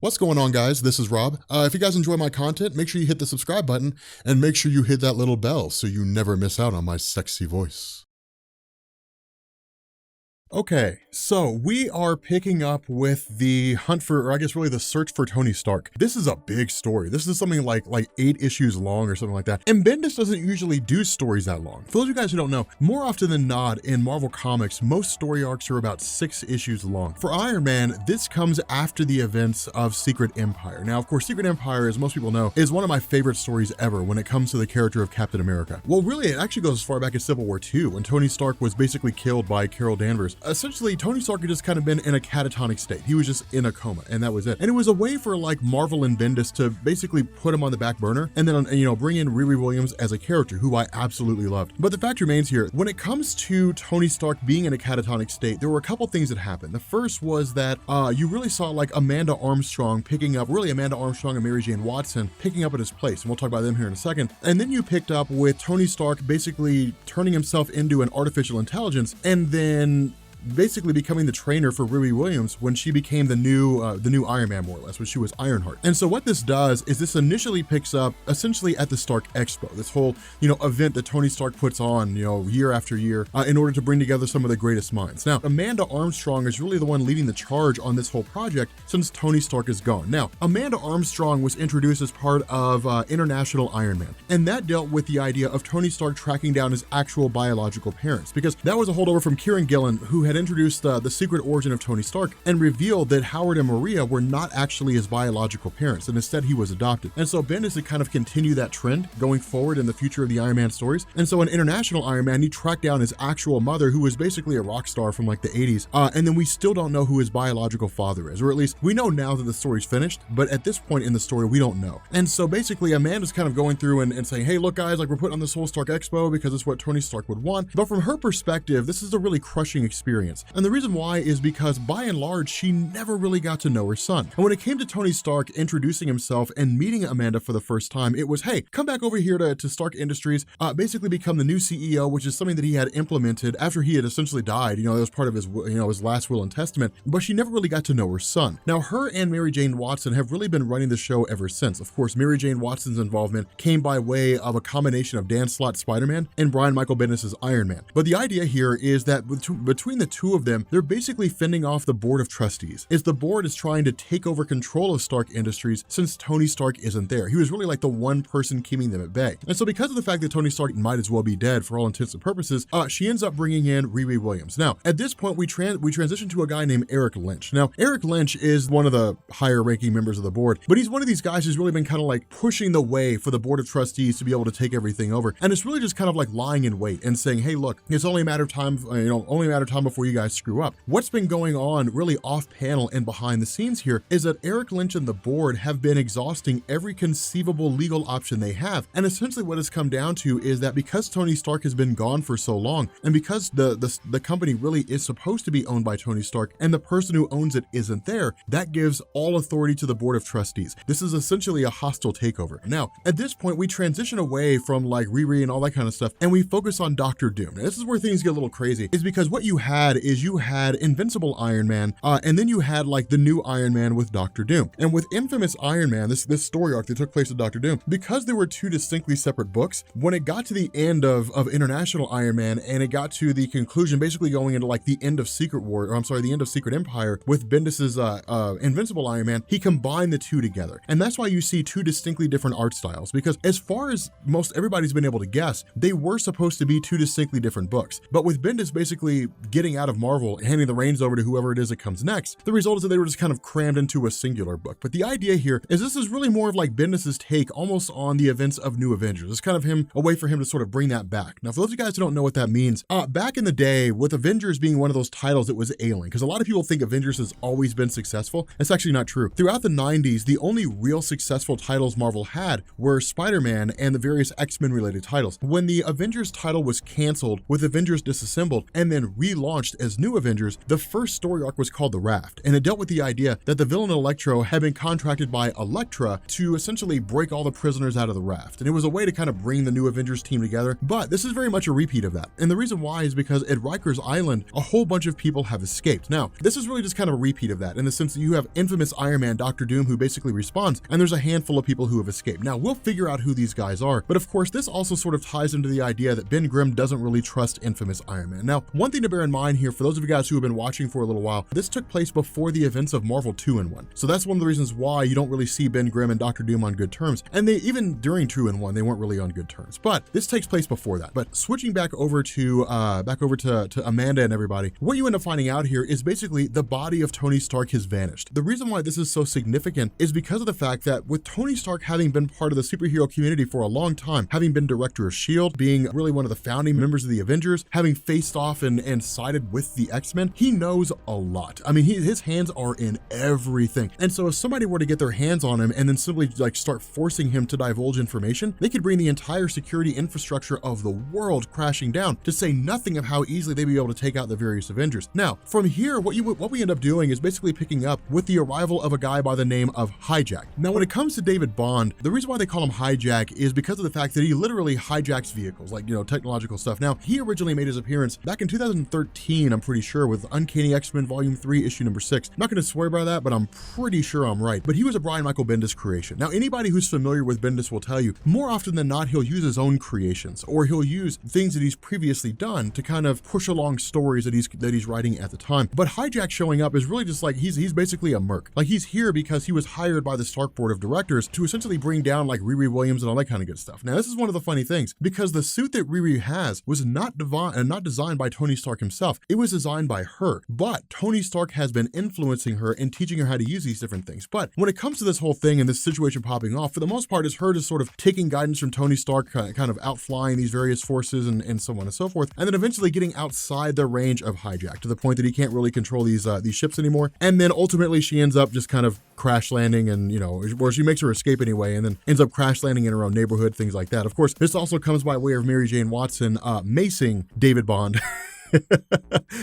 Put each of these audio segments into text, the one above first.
What's going on, guys? This is Rob. If you guys enjoy my content, make sure you hit the subscribe button and make sure you hit that little bell so you never miss out on my sexy voice. Okay, so we are picking up with the hunt for, or I guess really the search for Tony Stark. This is a big story. This is something like 8 issues long or something like that. And Bendis doesn't usually do stories that long. For those of you guys who don't know, more often than not in Marvel Comics, most story arcs are about 6 issues long. For Iron Man, this comes after the events of Secret Empire. Now, of course, Secret Empire, as most people know, is one of my favorite stories ever when it comes to the character of Captain America. Well, really, it actually goes as far back as Civil War II, when Tony Stark was basically killed by Carol Danvers. Essentially, Tony Stark had just kind of been in a catatonic state. He was just in a coma, and that was it. And it was a way for Marvel and Bendis to basically put him on the back burner and then, bring in Riri Williams as a character who I absolutely loved. But the fact remains here, when it comes to Tony Stark being in a catatonic state, there were a couple things that happened. The first was that you really saw Amanda Armstrong and Mary Jane Watson picking up at his place. And we'll talk about them here in a second. And then you picked up with Tony Stark basically turning himself into an artificial intelligence and then basically becoming the trainer for Riri Williams when she became the new Iron Man, more or less, when she was Ironheart. And so what this does is this initially picks up essentially at the Stark Expo, this whole, event that Tony Stark puts on, year after year in order to bring together some of the greatest minds. Now, Amanda Armstrong is really the one leading the charge on this whole project since Tony Stark is gone. Now, Amanda Armstrong was introduced as part of International Iron Man, and that dealt with the idea of Tony Stark tracking down his actual biological parents, because that was a holdover from Kieran Gillen, who had introduced the secret origin of Tony Stark and revealed that Howard and Maria were not actually his biological parents, and instead he was adopted. And so Bendis had kind of continued that trend going forward in the future of the Iron Man stories. And so in International Iron Man, he tracked down his actual mother, who was basically a rock star from the 80s. And then we still don't know who his biological father is, or at least we know now that the story's finished, but at this point in the story, we don't know. And so basically Amanda's kind of going through and saying, hey, look guys, we're putting on this whole Stark Expo because it's what Tony Stark would want. But from her perspective, this is a really crushing experience. And the reason why is because by and large, she never really got to know her son. And when it came to Tony Stark introducing himself and meeting Amanda for the first time, it was, hey, come back over here to Stark Industries, basically become the new CEO, which is something that he had implemented after he had essentially died. That was part of his, his last will and testament, but she never really got to know her son. Now, her and Mary Jane Watson have really been running the show ever since. Of course, Mary Jane Watson's involvement came by way of a combination of Dan Slott's Spider-Man and Brian Michael Bendis' Iron Man. But the idea here is that between the two of them, they're basically fending off the board of trustees. The board is trying to take over control of Stark Industries since Tony Stark isn't there. He was really the one person keeping them at bay. And so because of the fact that Tony Stark might as well be dead for all intents and purposes, she ends up bringing in Riri Williams. Now, at this point, we transition to a guy named Eric Lynch. Now, Eric Lynch is one of the higher ranking members of the board, but he's one of these guys who's really been kind of pushing the way for the board of trustees to be able to take everything over. And it's really just kind of lying in wait and saying, hey, look, it's only a matter of time, before you guys screw up. What's been going on really off panel and behind the scenes here is that Eric Lynch and the board have been exhausting every conceivable legal option they have. And essentially what it's come down to is that because Tony Stark has been gone for so long, and because the company really is supposed to be owned by Tony Stark and the person who owns it isn't there, that gives all authority to the board of trustees. This is essentially a hostile takeover. Now, at this point, we transition away from Riri and all that kind of stuff, and we focus on Dr. Doom. Now, this is where things get a little crazy, is because what you had Invincible Iron Man, and then you had the new Iron Man with Dr. Doom. And with Infamous Iron Man, this story arc that took place with Dr. Doom, because there were two distinctly separate books, when it got to the end of International Iron Man and it got to the conclusion, basically going into the end of the end of Secret Empire with Bendis's Invincible Iron Man, he combined the two together. And that's why you see two distinctly different art styles, because as far as most everybody's been able to guess, they were supposed to be two distinctly different books. But with Bendis basically getting out of Marvel, handing the reins over to whoever it is that comes next, the result is that they were just kind of crammed into a singular book. But the idea here is this is really more of Bendis's take almost on the events of New Avengers. It's kind of a way for him to sort of bring that back. Now, for those of you guys who don't know what that means, back in the day, with Avengers being one of those titles that was ailing, because a lot of people think Avengers has always been successful. It's actually not true. Throughout the 90s, the only real successful titles Marvel had were Spider-Man and the various X-Men related titles. When the Avengers title was canceled with Avengers Disassembled and then relaunched launched as New Avengers, the first story arc was called The Raft, and it dealt with the idea that the villain Electro had been contracted by Elektra to essentially break all the prisoners out of the raft. And it was a way to kind of bring the New Avengers team together, but this is very much a repeat of that. And the reason why is because at Riker's Island, a whole bunch of people have escaped. Now, this is really just kind of a repeat of that in the sense that you have infamous Iron Man, Dr. Doom, who basically responds, and there's a handful of people who have escaped. Now, we'll figure out who these guys are, but of course, this also sort of ties into the idea that Ben Grimm doesn't really trust infamous Iron Man. Now, one thing to bear in mind here, for those of you guys who have been watching for a little while, this took place before the events of Marvel 2-in-1. So that's one of the reasons why you don't really see Ben Grimm and Dr. Doom on good terms. And they, even during 2-in-1, they weren't really on good terms. But this takes place before that. But switching back over to Amanda and everybody, what you end up finding out here is basically the body of Tony Stark has vanished. The reason why this is so significant is because of the fact that with Tony Stark having been part of the superhero community for a long time, having been director of S.H.I.E.L.D., being really one of the founding members of the Avengers, having faced off and sided with the X-Men, he knows a lot. I mean, his hands are in everything. And so if somebody were to get their hands on him and then simply like start forcing him to divulge information, they could bring the entire security infrastructure of the world crashing down, to say nothing of how easily they'd be able to take out the various Avengers. Now, from here, what we end up doing is basically picking up with the arrival of a guy by the name of Hijack. Now, when it comes to David Bond, the reason why they call him Hijack is because of the fact that he literally hijacks vehicles, like, technological stuff. Now, he originally made his appearance back in 2013, I'm pretty sure, with Uncanny X-Men Volume 3, Issue number 6. I'm not going to swear by that, but I'm pretty sure I'm right. But he was a Brian Michael Bendis creation. Now, anybody who's familiar with Bendis will tell you, more often than not, he'll use his own creations, or he'll use things that he's previously done to kind of push along stories that he's writing at the time. But Hijack showing up is really just like, he's basically a merc. Like, he's here because he was hired by the Stark Board of Directors to essentially bring down like Riri Williams and all that kind of good stuff. Now, this is one of the funny things, because the suit that Riri has was not designed by Tony Stark himself. It was designed by her, but Tony Stark has been influencing her and teaching her how to use these different things. But when it comes to this whole thing and this situation popping off, for the most part, is her just sort of taking guidance from Tony Stark, kind of outflying these various forces and so on and so forth, and then eventually getting outside the range of Hijack to the point that he can't really control these ships anymore. And then ultimately she ends up just kind of crash landing, and or she makes her escape anyway, and then ends up crash landing in her own neighborhood, things like that. Of course, this also comes by way of Mary Jane Watson macing David Bond.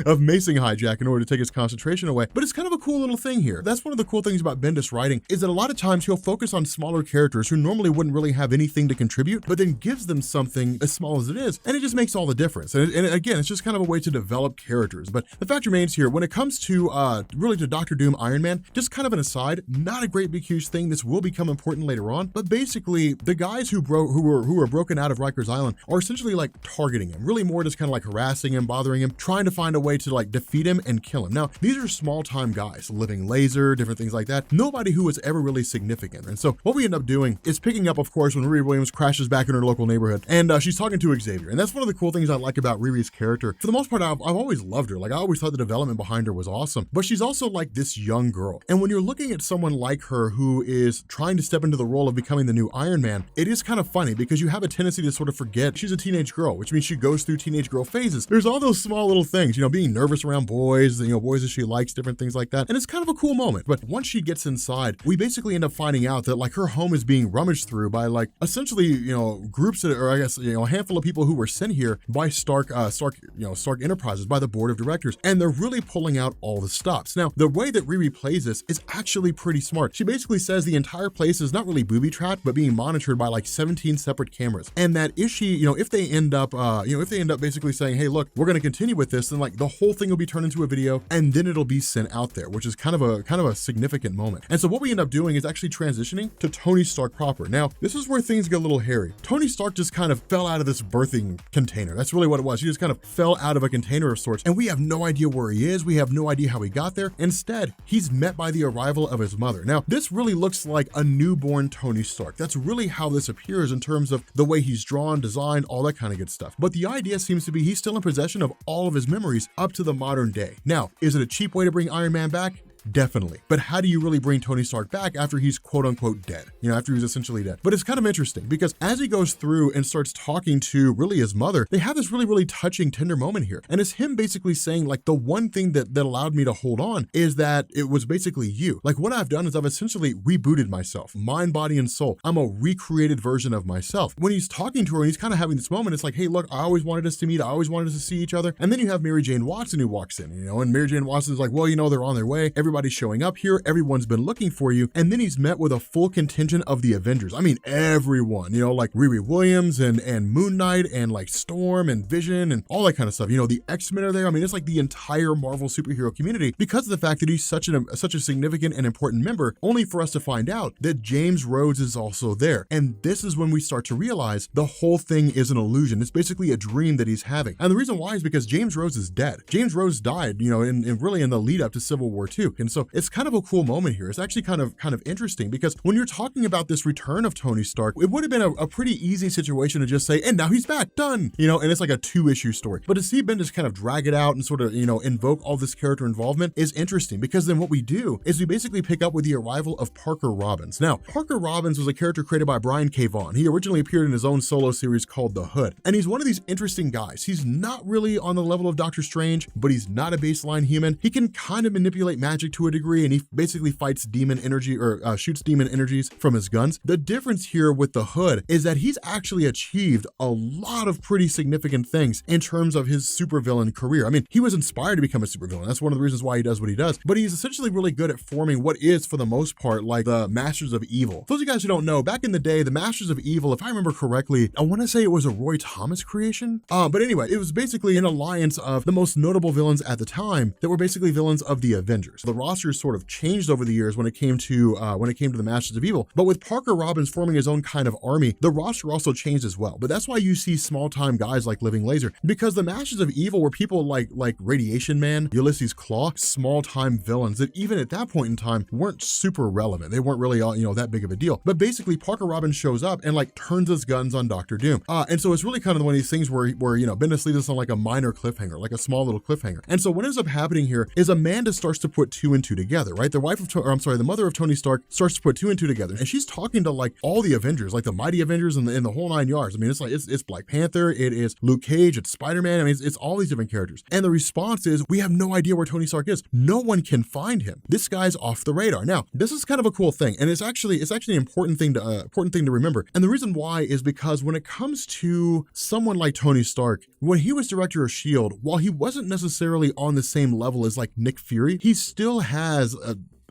of macing Hijack in order to take his concentration away. But it's kind of a cool little thing here. That's one of the cool things about Bendis writing, is that a lot of times he'll focus on smaller characters who normally wouldn't really have anything to contribute, but then gives them something as small as it is, and it just makes all the difference. And again, it's just kind of a way to develop characters. But the fact remains here, when it comes to really to Dr. Doom Iron Man, just kind of an aside, not a great big huge thing. This will become important later on, but basically the guys who were broken out of Riker's Island are essentially like targeting him, really more just kind of like harassing him, bothering him, trying to find a way to like defeat him and kill him. Now, these are small time guys, Living Laser, different things like that. Nobody who was ever really significant. And so what we end up doing is picking up, of course, when Riri Williams crashes back in her local neighborhood, and she's talking to Xavier. And that's one of the cool things I like about Riri's character. For the most part, I've always loved her. Like, I always thought the development behind her was awesome, but she's also like this young girl. And when you're looking at someone like her who is trying to step into the role of becoming the new Iron Man, it is kind of funny because you have a tendency to sort of forget she's a teenage girl, which means she goes through teenage girl phases. There's all those small little things, being nervous around boys, boys that she likes, different things like that. And it's kind of a cool moment. But once she gets inside, we basically end up finding out that like her home is being rummaged through by like essentially, groups that, or I guess, a handful of people who were sent here by Stark Enterprises, by the board of directors. And they're really pulling out all the stops. Now, the way that Riri plays this is actually pretty smart. She basically says the entire place is not really booby trapped, but being monitored by like 17 separate cameras. And that if she, if they end up basically saying, hey, look, we're going to continue with this, then like the whole thing will be turned into a video and then it'll be sent out there, which is kind of a significant moment. And so what we end up doing is actually transitioning to Tony Stark proper. Now, this is where things get a little hairy. Tony Stark just kind of fell out of this birthing container. That's really what it was. He just kind of fell out of a container of sorts, and we have no idea where he is. We have no idea how he got there. Instead, he's met by the arrival of his mother. Now, this really looks like a newborn Tony Stark. That's really how this appears in terms of the way he's drawn, designed, all that kind of good stuff. But the idea seems to be he's still in possession of all of his memories up to the modern day. Now, is it a cheap way to bring Iron Man back? Definitely. But how do you really bring Tony Stark back after he's quote unquote dead? After he's essentially dead. But it's kind of interesting because as he goes through and starts talking to really his mother, they have this really, really touching, tender moment here. And it's him basically saying like, the one thing that allowed me to hold on is that it was basically you. Like what I've done is I've essentially rebooted myself, mind, body, and soul. I'm a recreated version of myself. When he's talking to her and he's kind of having this moment, it's like, hey, look, I always wanted us to meet. I always wanted us to see each other. And then you have Mary Jane Watson who walks in, and Mary Jane Watson is like, well, they're on their way. Everybody's showing up here. Everyone's been looking for you. And then he's met with a full contingent of the Avengers. I mean, everyone, like Riri Williams and Moon Knight and like Storm and Vision and all that kind of stuff. The X-Men are there. I mean, it's like the entire Marvel superhero community because of the fact that he's such a significant and important member, only for us to find out that James Rhodes is also there. And this is when we start to realize the whole thing is an illusion. It's basically a dream that he's having. And the reason why is because James Rhodes is dead. James Rhodes died, really in the lead up to Civil War II. And so it's kind of a cool moment here. It's actually kind of interesting because when you're talking about this return of Tony Stark, it would have been a pretty easy situation to just say, and now he's back, done, and it's like a 2-issue story. But to see Bendis kind of drag it out and sort of, invoke all this character involvement is interesting because then what we do is we basically pick up with the arrival of Parker Robbins. Now, Parker Robbins was a character created by Brian K. Vaughan. He originally appeared in his own solo series called The Hood. And he's one of these interesting guys. He's not really on the level of Doctor Strange, but he's not a baseline human. He can kind of manipulate magic to a degree, and he basically fights demon energy or shoots demon energies from his guns. The difference here with The Hood is that he's actually achieved a lot of pretty significant things in terms of his supervillain career. I mean, he was inspired to become a supervillain. That's one of the reasons why he does what he does. But he's essentially really good at forming what is, for the most part, like the Masters of Evil. For those of you guys who don't know, back in the day, the Masters of Evil, if I remember correctly, I want to say it was a Roy Thomas creation. But anyway, it was basically an alliance of the most notable villains at the time that were basically villains of the Avengers. The rosters sort of changed over the years when it came to the Masters of Evil. But with Parker Robbins forming his own kind of army, the roster also changed as well. But that's why you see small-time guys like Living Laser, because the Masters of Evil were people like Radiation Man, Ulysses Claw, small-time villains that even at that point in time weren't super relevant. They weren't really that big of a deal. But basically, Parker Robbins shows up and like turns his guns on Dr. Doom. And so it's really kind of one of these things where Bendis leaves us on like a minor cliffhanger, like a small little cliffhanger. And so what ends up happening here is Amanda starts to put 2 and 2 together, right? The mother of Tony Stark starts to put 2 and 2 together, and she's talking to like all the Avengers, like the Mighty Avengers and the whole 9 yards. I mean, it's like it's Black Panther, it is Luke Cage, it's Spider-Man. I mean, it's all these different characters. And the response is, we have no idea where Tony Stark is. No one can find him. This guy's off the radar. Now, this is kind of a cool thing, and it's actually an important thing to remember. And the reason why is because when it comes to someone like Tony Stark, when he was director of S.H.I.E.L.D., while he wasn't necessarily on the same level as like Nick Fury, he still has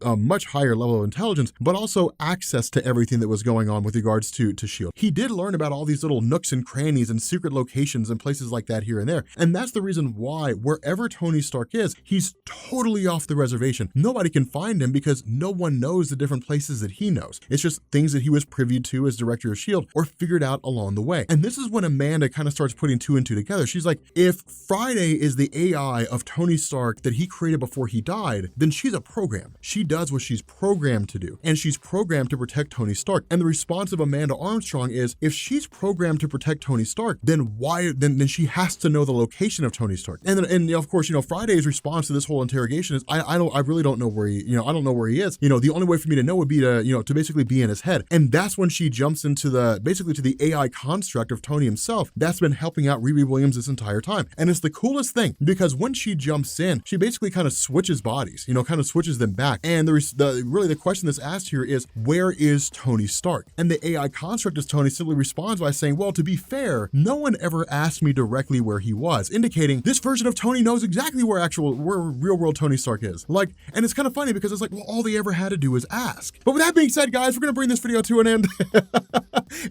a much higher level of intelligence, but also access to everything that was going on with regards to S.H.I.E.L.D. He did learn about all these little nooks and crannies and secret locations and places like that here and there. And that's the reason why wherever Tony Stark is, he's totally off the reservation. Nobody can find him because no one knows the different places that he knows. It's just things that he was privy to as director of S.H.I.E.L.D. or figured out along the way. And this is when Amanda kind of starts putting 2 and 2 together. She's like, if Friday is the AI of Tony Stark that he created before he died, then she's a program. She does what she's programmed to do, and she's programmed to protect Tony Stark. And the response of Amanda Armstrong is, if she's programmed to protect Tony Stark, then then she has to know the location of Tony Stark. And of course, Friday's response to this whole interrogation is, I really don't know where he, I don't know where he is. The only way for me to know would be to basically be in his head. And that's when she jumps into the AI construct of Tony himself that's been helping out Riri Williams this entire time. And it's the coolest thing because when she jumps in, she basically kind of switches bodies, kind of switches them back. And the question that's asked here is, where is Tony Stark? And the AI construct as Tony simply responds by saying, well, to be fair, no one ever asked me directly where he was, indicating this version of Tony knows exactly where real world Tony Stark is. And it's kind of funny because it's like, well, all they ever had to do was ask. But with that being said, guys, we're going to bring this video to an end.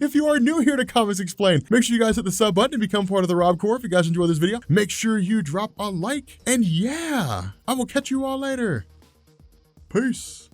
If you are new here to Comics Explained, make sure you guys hit the sub button and become part of the Rob Corps. If you guys enjoy this video, make sure you drop a like. And yeah, I will catch you all later. Peace.